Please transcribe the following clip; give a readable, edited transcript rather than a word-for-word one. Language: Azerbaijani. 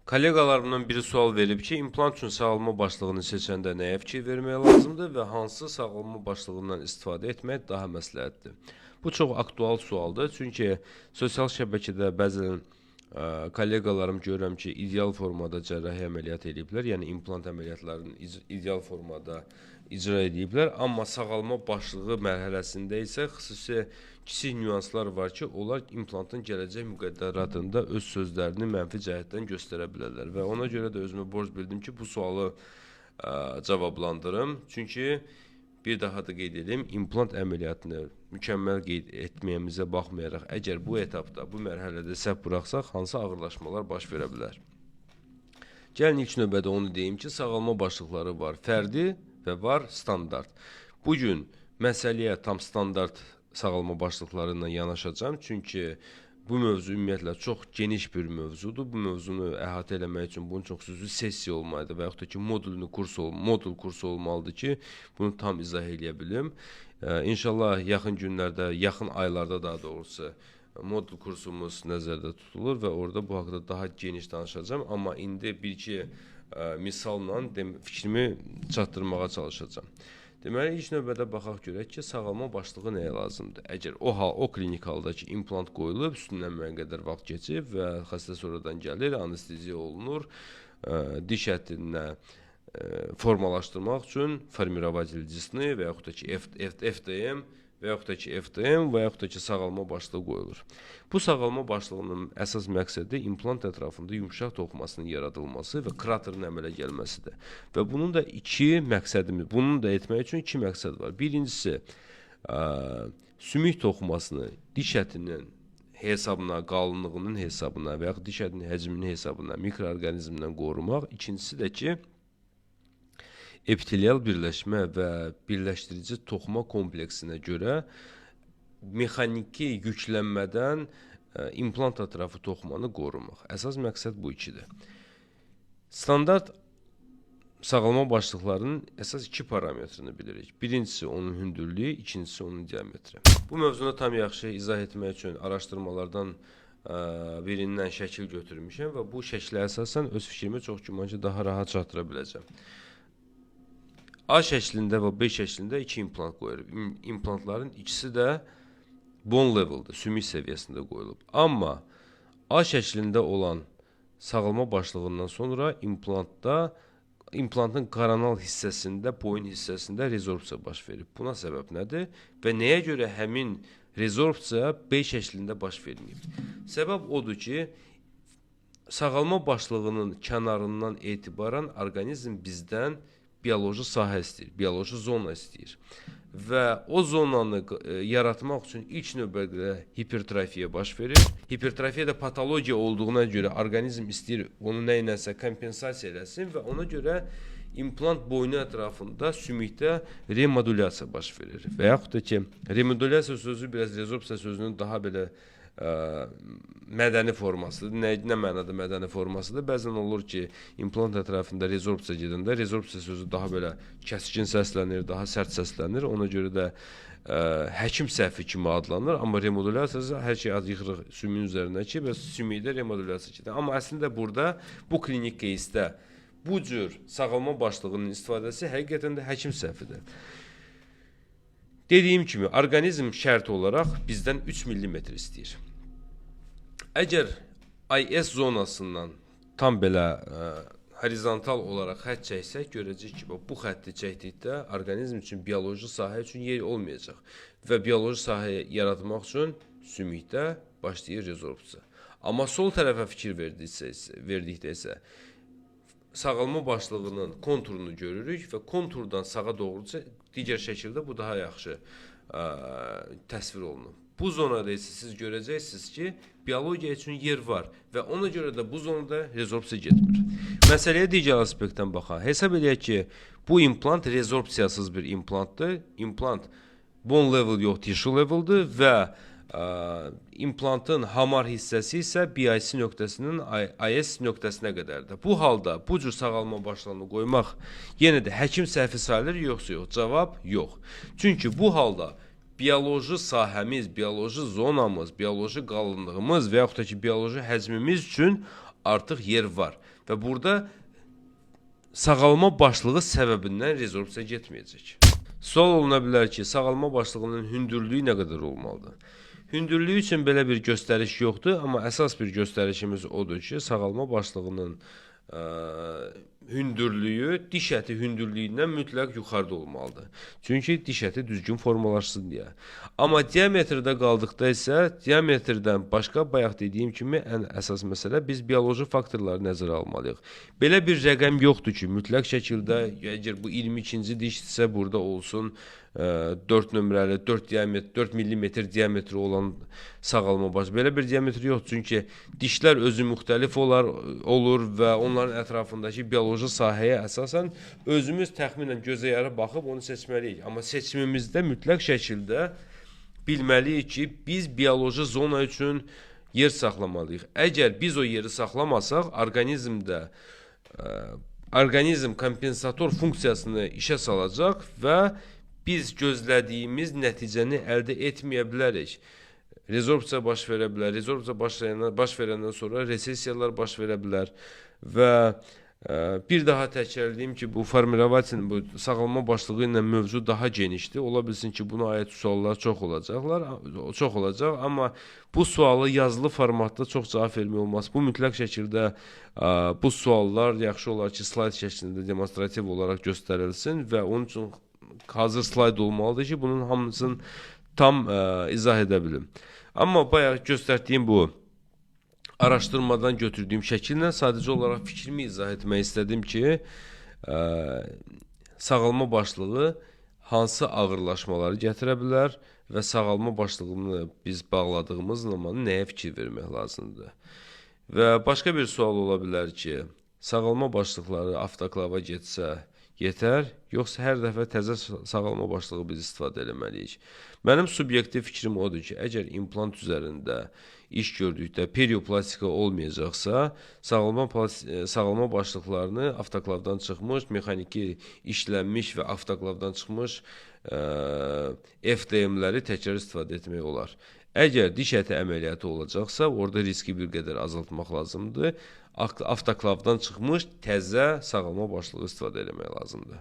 Kollegalarımdan biri sual verib ki, implant üçün sağalma başlığını seçəndə nəyə fikir vermək lazımdır və hansı sağalma başlığından istifadə etmək daha məsləhətdir? Bu çox aktual sualdır, çünki sosial şəbəkədə bəzən kollegalarım görürəm ki, ideal formada cərrahi əməliyyat ediblər, yəni implant əməliyyatlarını ideal formada icra ediblər, amma sağalma başlığı mərhələsində isə xüsusi kiçik nüanslar var ki, onlar implantın gələcək müqəddəratında öz sözlərini mənfi cəhətdən göstərə bilərlər və ona görə də özümə borc bildim ki, bu sualı cavablandırım. Çünki bir daha da qeyd edim, implant əməliyyatını mükəmməl qeyd etməyimizə baxmayaraq, əgər bu etapda, bu mərhələdə səhv buraxsaq, hansı ağırlaşmalar baş verə bilər? Gəlin ilk növbədə onu deyim ki, sağalma başlıqları var fərdi və var standart. Bugün məsələyə tam standart sağalma başlıqlarından yanaşacağım, çünki bu mövzu ümumiyyətlə çox geniş bir mövzudur. Bu mövzunu əhatə eləmək üçün bunun çox xüsusi sessiya olmalıdır və yaxud da ki, modul kursu olmalıdır ki, bunu tam izah eləyə bilim. İnşallah yaxın günlərdə, yaxın aylarda daha doğrusu modul kursumuz nəzərdə tutulur və orada bu haqqda daha geniş danışacağım. Amma indi bir-iki misalla fikrimi çatdırmağa çalışacağım. Deməli, ilk növbədə baxaq görək ki, sağalma başlığı nəyə lazımdır? Əgər o klinik halda ki, implant qoyulub, üstündən müəyyən qədər vaxt keçib və xəstə sonradan gəlir, anesteziya olunur, diş ətinə formalaşdırmaq üçün formirovatelь disni və yaxud da ki, FDM və yaxud da ki, FDM və yaxud da ki, sağalma başlığı qoyulur. Bu sağalma başlığının əsas məqsədi implant ətrafında yumşaq toxumasının yaradılması və kraterin əmələ gəlməsidir. Və bunun da bunun da etmək üçün iki məqsəd var. Birincisi, sümük toxumasını diş ətinin hesabına, qalınlığının hesabına və yaxud diş ətinin həcminin hesabına mikroorqanizmdən qorumaq. İkincisi də ki, epitelial birləşmə və birləşdirici toxuma kompleksinə görə mexaniki yüklənmədən implant ətrafı toxumanı qorumaq. Əsas məqsəd bu ikidir. Standart sağalma başlıqlarının əsas iki parametrini bilirik. Birincisi onun hündürlüyü, ikincisi onun diametri. Bu mövzunu tam yaxşı izah etmək üçün araşdırmalardan birindən şəkil götürmüşəm və bu şəklə əsasən öz fikrimi çox güman ki, daha rahat çatdıra biləcəm. A şəklində və B şəklində iki implant qoyulub. İmplantların ikisi də bone level'dır, sümük səviyyəsində qoyulub. Amma A şəklində olan sağalma başlığından sonra implantın koronal hissəsində, boyun hissəsində rezorpsiya baş verib. Buna səbəb nədir? Və nəyə görə həmin rezorpsiya B şəklində baş verməyib? Səbəb odur ki, sağalma başlığının kənarından etibarən orqanizm bizdən bioloji sahə istəyir, bioloji zona istəyir. Və o zonanı yaratmaq üçün ilk növbədə hipertrofiya baş verir. Hipertrofiya da patologiya olduğuna görə orqanizm istəyir onu nə iləsə kompensasiya eləsin və ona görə implant boynu ətrafında sümükdə remodulyasiya baş verir. Və yaxud da ki, remodulyasiya sözü biraz rezorpsiya sözünün daha belə mədəni formasıdır. Nə mənada mədəni formasıdır? Bəzən olur ki, implant ətrafında rezorpsiya gedəndə, rezorpsiya sözü daha belə kəskin səslənir, daha sərt səslənir. Ona görə də həkim səhvi kimi adlanır. Amma remodulyasiya hər şey yıxırıq sümüyün üzərindəki və sümükdə remodulyasiya gedir. Amma əslində burada, bu klinik keysdə bu cür sağalma başlığının istifadəsi həqiqətən də həkim səhvidir. Dediyim kimi, orqanizm şərt olaraq bizdən 3 mm istəyir. Əgər IS zonasından tam belə horizontal olaraq xətt çəksək, görəcək ki, bu xətti çəkdikdə orqanizm üçün bioloji sahə üçün yer olmayacaq və bioloji sahə yaratmaq üçün sümükdə başlayır rezorpsiya. Amma sol tərəfə fikir verdikdə isə sağalma başlığının konturunu görürük və konturdan sağa doğru digər şəkildə bu daha yaxşı təsvir olunur. Bu zonada isə siz görəcəksiniz ki, biologiya üçün yer var və ona görə də bu zonada rezorpsiya getmir. Məsələyə digər aspektdən baxaq. Hesab edək ki, bu implant rezorpsiyasız bir implantdır. İmplant bone level yox, tissue level'dır və implantın hamar hissəsi isə BIC nöqtəsinin IS nöqtəsinə qədərdir. Bu halda bu cür sağalma başlığını qoymaq yenə də həkim səhvi sayılır, yoxsa yox? Cavab yox. Çünki bu halda bioloji sahəmiz, bioloji zonamız, bioloji qalınlığımız və yaxud da ki, bioloji həcmimiz üçün artıq yer var və burada sağalma başlığı səbəbindən rezorbsiya getməyəcək. Sual oluna bilər ki, sağalma başlığının hündürlüyü nə qədər olmalıdır? Hündürlüyü üçün belə bir göstəriş yoxdur, amma əsas bir göstərişimiz odur ki, sağalma başlığının hündürlüyü diş əti hündürlüyündən mütləq yuxarıda olmalıdır. Çünki diş əti düzgün formalaşsın deyə. Amma diametrdə qaldıqda isə diametrdən başqa bayaq dediyim kimi ən əsas məsələ biz bioloji faktorları nəzərə almalıyıq. Belə bir rəqəm yoxdur ki, mütləq şəkildə əgər bu 22-ci dişdirsə burada olsun 4 nömrəli, 4 millimetr diametri olan sağalma baş. Belə bir diametri yoxdur, çünki dişlər özü müxtəlif olur və onların ətrafındakı bioloji sahəyə əsasən özümüz təxminən gözəyarı baxıb onu seçməliyik. Amma seçimimizdə mütləq şəkildə bilməliyik ki, biz bioloji zona üçün yer saxlamalıyıq. Əgər biz o yeri saxlamasaq, orqanizm kompensator funksiyasını işə salacaq və biz gözlədiyimiz nəticəni əldə etməyə bilərik. Rezorbsiya baş verə bilər. Rezorbsiya baş verəndən sonra resesiyalar baş verə bilər və bir daha təkrarlayım ki, bu formirovatelin, bu sağalma başlığı ilə mövzu daha genişdir. Ola bilsin ki, buna aid suallar çox olacaq, amma bu sualı yazılı formatda çox cavab vermək olmaz. Bu mütləq şəkildə bu suallar yaxşı olar ki, slayd şəklində demonstrativ olaraq göstərilsin və onun üçün hazır slayd olmalıdır ki, bunun hamısını tam izah edə bilim. Amma bayaq göstərdiyim bu araşdırmadan götürdüyüm şəkillə sadəcə olaraq fikrimi izah etmək istədim ki, sağalma başlığı hansı ağırlaşmaları gətirə bilər və sağalma başlığını biz bağladığımız zaman nəyə fikir vermək lazımdır. Və başqa bir sual ola bilər ki, sağalma başlıqları avtoklava getsə yetər, yoxsa hər dəfə təzə sağalma başlığı biz istifadə etməliyik. Mənim subyektiv fikrim odur ki, əgər implant üzərində iş gördükdə perioplastika olmayacaqsa, sağalma başlıqlarını avtoklavdan çıxmış, mexaniki işlənmiş və avtoklavdan çıxmış FDM-ləri təkrar istifadə etmək olar. Əgər diş əti əməliyyatı olacaqsa, orada riski bir qədər azaltmaq lazımdır. Avtoklavdan çıxmış təzə sağalma başlığı istifadə etmək lazımdır.